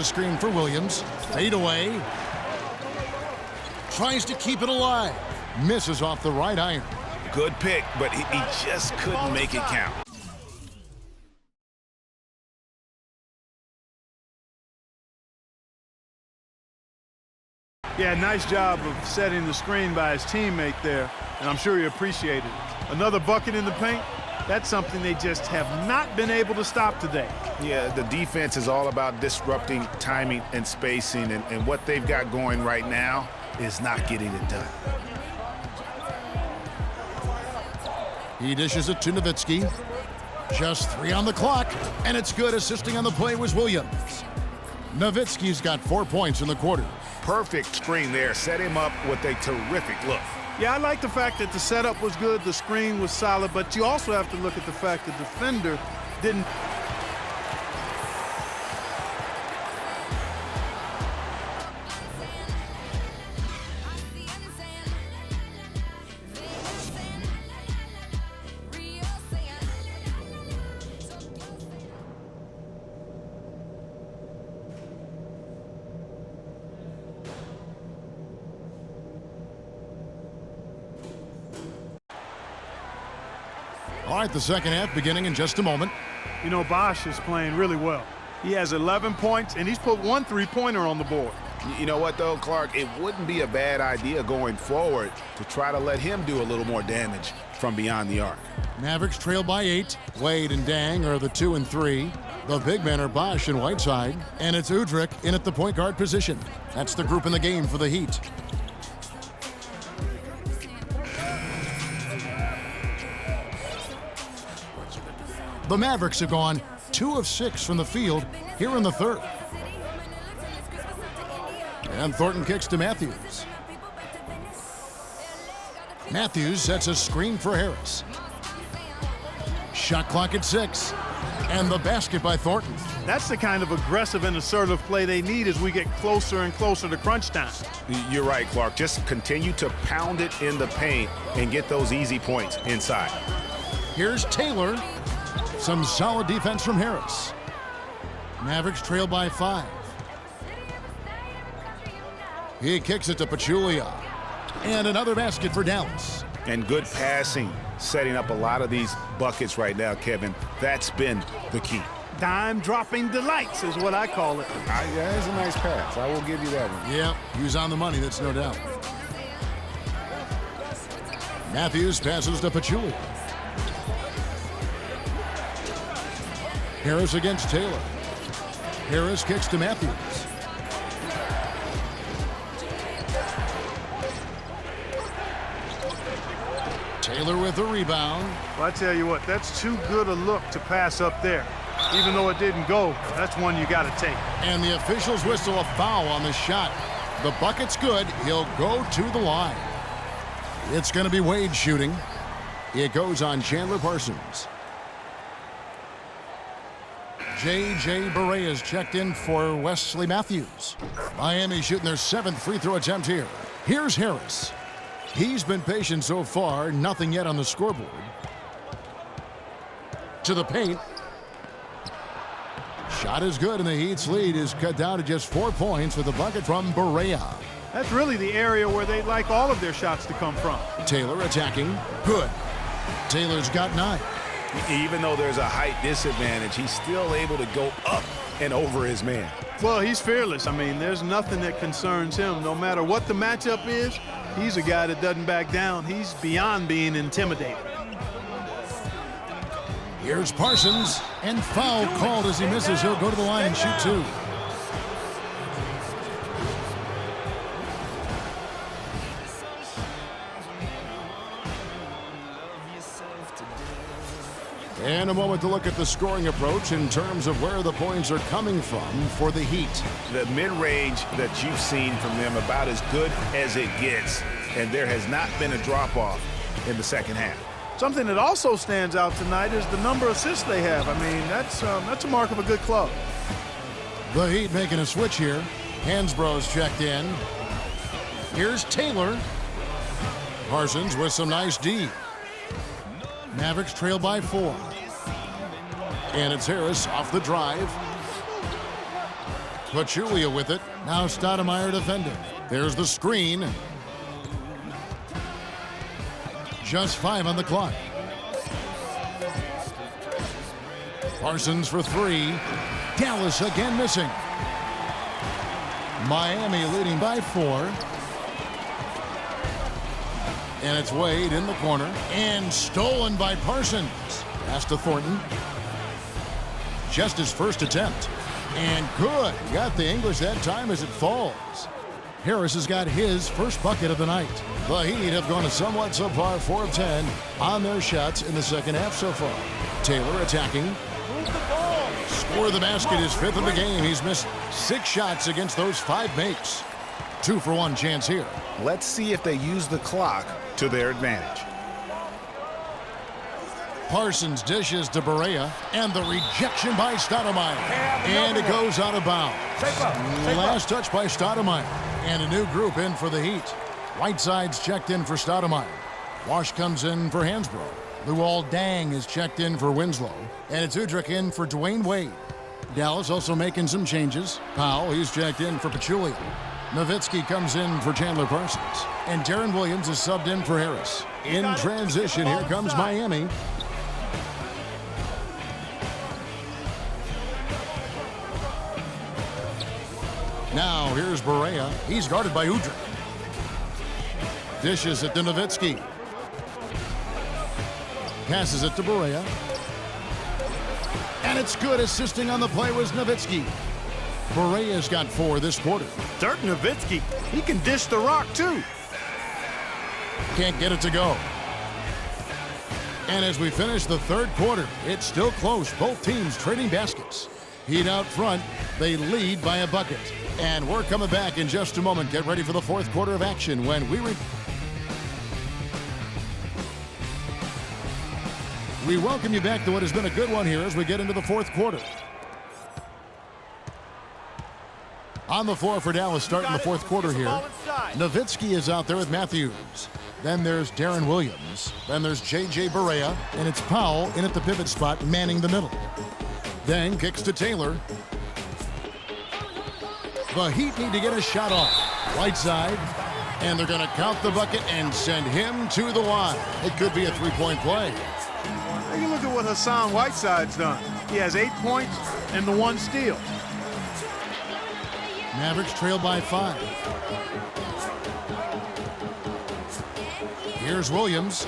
screen for Williams. Fade away. Tries to keep it alive. Misses off the right iron. Good pick, but he just couldn't make it count. Yeah, nice job of setting the screen by his teammate there, and I'm sure he appreciated it. Another bucket in the paint, that's something they just have not been able to stop today. Yeah, the defense is all about disrupting timing and spacing, and what they've got going right now is not getting it done. He dishes it to Nowitzki. Just 3 on the clock, and it's good. Assisting on the play was Williams. Nowitzki's got 4 points in the quarter. Perfect screen there. Set him up with a terrific look. Yeah, I like the fact that the setup was good, the screen was solid, but you also have to look at the fact the defender didn't. All right, the second half beginning in just a moment. You know, Bosch is playing really well. He has 11 points, and he's put 1 3-pointer on the board. You know what, though, Clark? It wouldn't be a bad idea going forward to try to let him do a little more damage from beyond the arc. Mavericks trail by 8. Wade and Dang are the 2 and 3. The big men are Bosch and Whiteside, and it's Udrih in at the point guard position. That's the group in the game for the Heat. The Mavericks have gone 2 of 6 from the field here in the third. And Thornton kicks to Matthews. Matthews sets a screen for Harris. Shot clock at 6. And the basket by Thornton. That's the kind of aggressive and assertive play they need as we get closer and closer to crunch time. You're right, Clark. Just continue to pound it in the paint and get those easy points inside. Here's Taylor. Some solid defense from Harris. Mavericks trail by 5. He kicks it to Pachulia. And another basket for Dallas. And good passing, setting up a lot of these buckets right now, Kevin. That's been the key. Dime-dropping delights is what I call it. Yeah, it's a nice pass. I will give you that one. Yeah, he was on the money, that's no doubt. Matthews passes to Pachulia. Harris against Taylor. Harris kicks to Matthews. Taylor with the rebound. Well, I tell you what, that's too good a look to pass up there. Even though it didn't go, that's one you got to take. And the officials whistle a foul on the shot. The bucket's good. He'll go to the line. It's going to be Wade shooting. It goes on Chandler Parsons. J.J. Barea is checked in for Wesley Matthews. Miami shooting their 7th free throw attempt here. Here's Harris. He's been patient so far, nothing yet on the scoreboard. To the paint. Shot is good, and the Heat's lead is cut down to just 4 points with a bucket from Barea. That's really the area where they'd like all of their shots to come from. Taylor attacking. Good. Taylor's got 9. Even though there's a height disadvantage, he's still able to go up and over his man. Well, he's fearless. I mean, there's nothing that concerns him. No matter what the matchup is, he's a guy that doesn't back down. He's beyond being intimidated. Here's Parsons, and foul called as he misses. He'll go to the line and shoot 2. And a moment to look at the scoring approach in terms of where the points are coming from for the Heat. The mid-range that you've seen from them about as good as it gets, and there has not been a drop-off in the second half. Something that also stands out tonight is the number of assists they have. I mean, that's a mark of a good club. The Heat making a switch here. Hansbrough's checked in. Here's Taylor. Parsons with some nice D. Mavericks trail by 4. And it's Harris off the drive. Pachulia with it. Now Stoudemire defending. There's the screen. Just 5 on the clock. Parsons for 3. Dallas again missing. Miami leading by 4. And it's Wade in the corner. And stolen by Parsons. Pass to Thornton. Just his first attempt. And good. Got the English that time as it falls. Harris has got his first bucket of the night. The Heat have gone a somewhat subpar 4 of 10 on their shots in the second half so far. Taylor attacking. Score the basket, his 5th of the game. He's missed 6 shots against those 5 makes. 2 for 1 chance here. Let's see if they use the clock to their advantage. Parsons dishes to Barea, and the rejection by Stoudemire. And it goes out of bounds. Last touch by Stoudemire. And a new group in for the Heat. Whiteside's checked in for Stoudemire. Wash comes in for Hansbrough. Luol Deng is checked in for Winslow. And it's Udrih in for Dwayne Wade. Dallas also making some changes. Powell, he's checked in for Pachulia. Nowitzki comes in for Chandler Parsons. And Deron Williams is subbed in for Harris. In transition, here comes Miami. Now, here's Barea. He's guarded by Udrih. Dishes it to Nowitzki. Passes it to Barea. And it's good. Assisting on the play was Nowitzki. Barea's got 4 this quarter. Dirk Nowitzki, he can dish the rock too. Can't get it to go. And as we finish the third quarter, it's still close. Both teams trading baskets. Heat out front. They lead by a bucket. And we're coming back in just a moment. Get ready for the fourth quarter of action when we welcome you back to what has been a good one here as we get into the fourth quarter. On the floor for Dallas starting the fourth quarter here. Nowitzki is out there with Matthews. Then there's Deron Williams. Then there's J.J. Barea. And it's Powell in at the pivot spot, manning the middle. Then kicks to Taylor. The Heat need to get a shot off. Whiteside. And they're going to count the bucket and send him to the line. It could be a three-point play. Take a look at what Hassan Whiteside's done. He has 8 points and the 1 steal. Mavericks trail by 5. Here's Williams.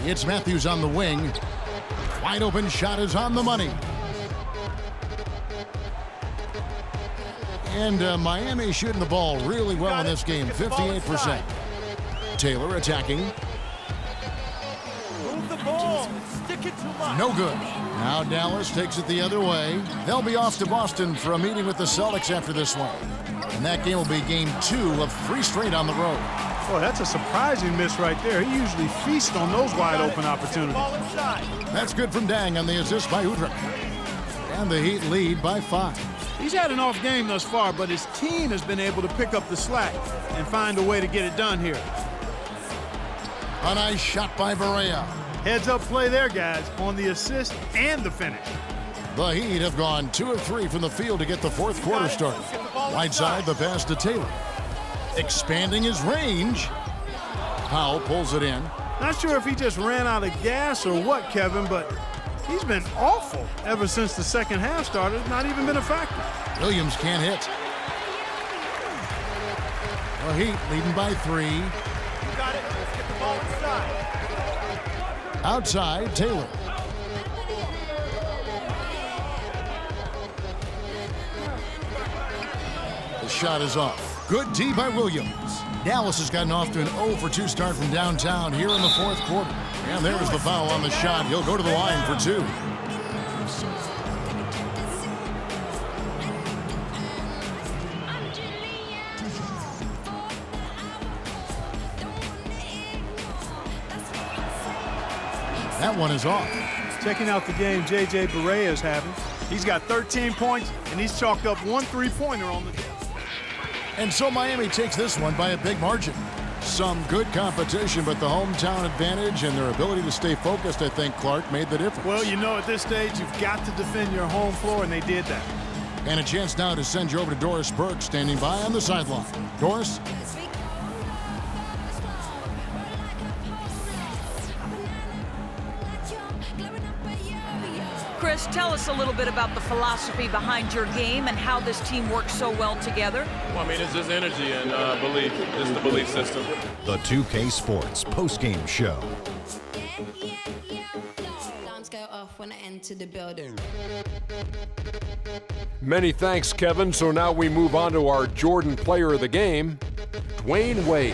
It's Matthews on the wing. Wide open shot is on the money. And Miami shooting the ball really well in this game, 58%. Taylor attacking. Move the ball. Stick it too much. No good. Now Dallas takes it the other way. They'll be off to Boston for a meeting with the Celtics after this one. And that game will be game 2 of 3 straight on the road. Boy, that's a surprising miss right there. He usually feasts on those wide open opportunities. That's good from Deng on the assist by Udrih. And the Heat lead by 5. He's had an off game thus far, but his team has been able to pick up the slack and find a way to get it done here. A nice shot by Barea. Heads up play there, guys, on the assist and the finish. The Heat have gone 2 of 3 from the field to get the fourth quarter started. Whiteside, the pass to Taylor. Expanding his range. Powell pulls it in. Not sure if he just ran out of gas or what, Kevin, but he's been awful ever since the second half started. Not even been a factor. Williams can't hit. The Heat leading by 3. You got it. Let's get the ball inside. Outside, Taylor. The shot is off. Good D by Williams. Dallas has gotten off to an 0 for 2 start from downtown here in the fourth quarter. And there's the foul on the shot. He'll go to the line for 2. That one is off. Checking out the game J.J. Barea is having. He's got 13 points, and he's chalked up 1 3-pointer on the day. And so Miami takes this one by a big margin. Some good competition, but the hometown advantage and their ability to stay focused, I think, Clark, made the difference. Well, you know, at this stage, you've got to defend your home floor, and they did that. And a chance now to send you over to Doris Burke, standing by on the sideline. Doris? Chris, tell us a little bit about the philosophy behind your game and how this team works so well together. Well, I mean, it's just energy and belief. It's the belief system. The 2K Sports postgame show. Alarms go off when I enter the building. Many thanks, Kevin. So now we move on to our Jordan player of the game, Dwayne Wade.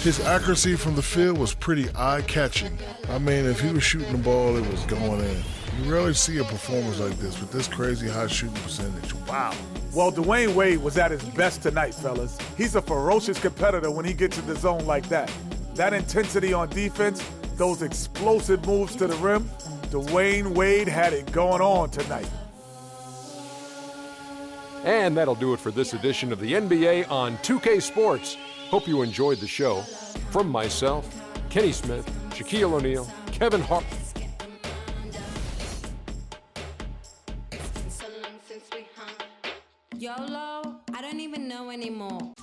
His accuracy from the field was pretty eye-catching. I mean, if he was shooting the ball, it was going in. You rarely see a performance like this with this crazy high shooting percentage. Wow. Well, Dwayne Wade was at his best tonight, fellas. He's a ferocious competitor when he gets in the zone like that. That intensity on defense, those explosive moves to the rim, Dwayne Wade had it going on tonight. And that'll do it for this edition of the NBA on 2K Sports. Hope you enjoyed the show. From myself, Kenny Smith, Shaquille O'Neal, Kevin Hart. YOLO, I don't even know anymore.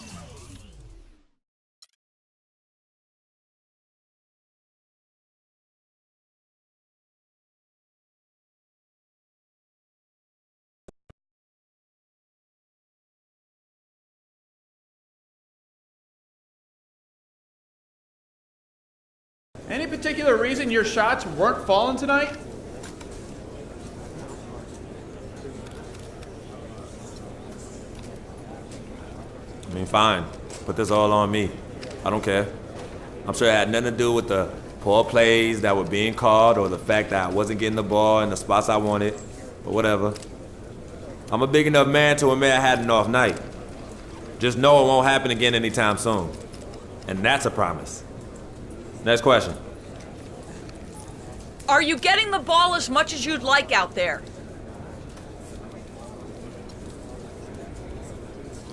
Any particular reason your shots weren't falling tonight? I mean, fine. Put this all on me. I don't care. I'm sure it had nothing to do with the poor plays that were being called or the fact that I wasn't getting the ball in the spots I wanted, but whatever. I'm a big enough man to admit I had an off night. Just know it won't happen again anytime soon. And that's a promise. Next question. Are you getting the ball as much as you'd like out there?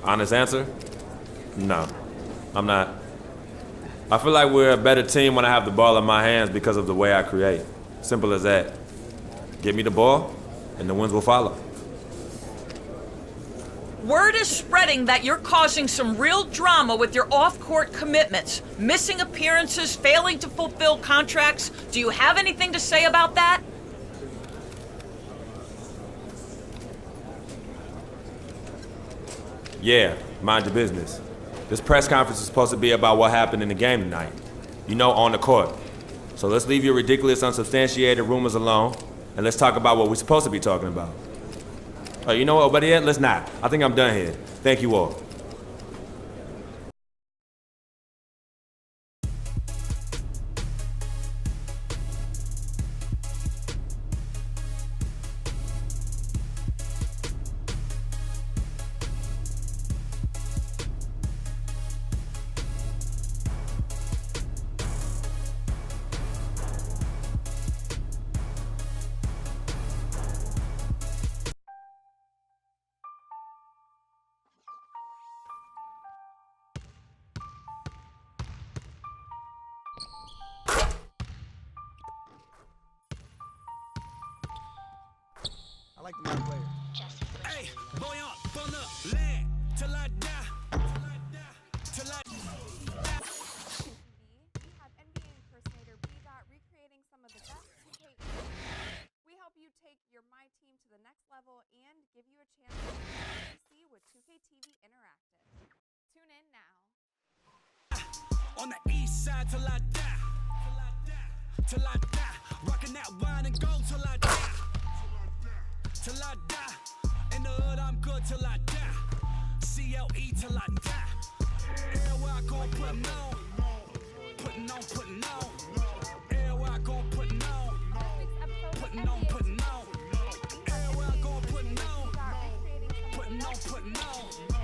Honest answer? No, I'm not. I feel like we're a better team when I have the ball in my hands because of the way I create. Simple as that. Give me the ball, and the wins will follow. Word is spreading that you're causing some real drama with your off-court commitments, missing appearances, failing to fulfill contracts. Do you have anything to say about that? Yeah, mind your business. This press conference is supposed to be about what happened in the game tonight. You know, on the court. So let's leave your ridiculous, unsubstantiated rumors alone, and let's talk about what we're supposed to be talking about. Oh, you know what, buddy? Let's not. I think I'm done here. Thank you all. I like the player. Hey, boy up, burn up, land till I die. Till I die. We have NBA impersonator B-Dot recreating some of the best 2K. We help you take your My Team to the next level and give you a chance to see with 2K TV Interactive. Tune in now. On the east side till I die. Till I die. Rocking that wine and gold till I die. Till I die. In the hood, I'm good till I die. CLE till I die. Everywhere I go, putting on. Putting on, putting on. Everywhere I go, putting on. Putting on, putting on. Everywhere I go, putting on. Putting on, putting on.